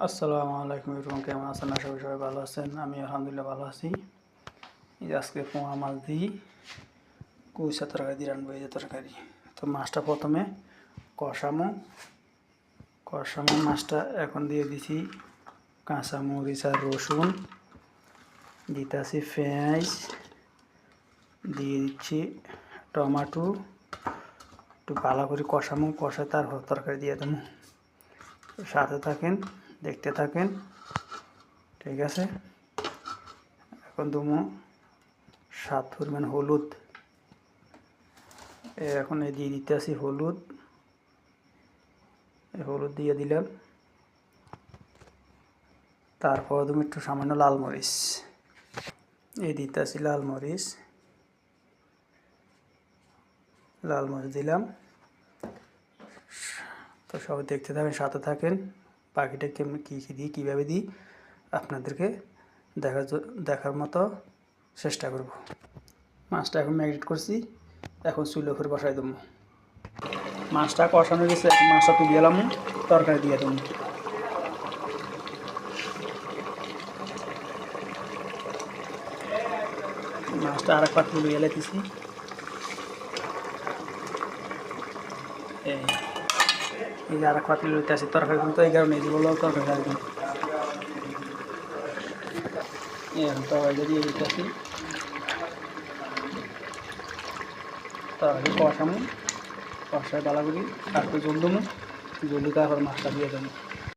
আসসালামু আলাইকুম এবং কেমন আছেন? আশা করি সবাই ভালো আছেন। আমি আলহামদুলিল্লাহ ভালো আছি। এই যে আজকে পোয়া মাছ দিই কুইচা তরকারি দিয়ে রান্নবো। এই যে তরকারি, তো মাছটা প্রথমে কষামো মাছটা। এখন দিয়ে দিছি কাঁচা মরিচ আর রসুন, দিতেছি পেঁয়াজ, দিয়ে দিচ্ছি টমাটো। একটু ভালো করে কষামো, কষায় তারপর তরকারি দিয়ে দেবো। সাথে থাকেন, দেখতে থাকেন, ঠিক আছে। এখন দেবো স্বাদ পরিমাণ হলুদ। এখন দিয়ে দিতে আসি হলুদ, হলুদ দিয়ে দিলাম। তারপর তুমি একটু সামান্য লাল মরিচ দিতে আসি, লাল মরিচ দিলাম। তো সবাই দেখতে থাকেন, সাথে থাকেন। বাকিটা কেমন কী দিই, কীভাবে দিই আপনাদেরকে দেখার মতো চেষ্টা করব। মাছটা এখন ম্যারিনেট করছি, এখন চুলো করে বসাই দেবো। মাছটা কষানো গেছে, মাছটা তুলে এলাম, তরকারি দিয়ে দেবো। মাছটা আর এক পাত্র লুয়ে এলাইতেছি। এই যে আর এক পাত্র লইতে আসি তরকারি, কিন্তু এই কারণে যেগুলো তরকারি রাখবেন। এখন তরকারি দিয়ে দিতে আসি, তরকারি কষামো, কষায় বালা করি, তারপর জল দেবো, জল দিতে তারপর মাছটা দিয়ে দেবো।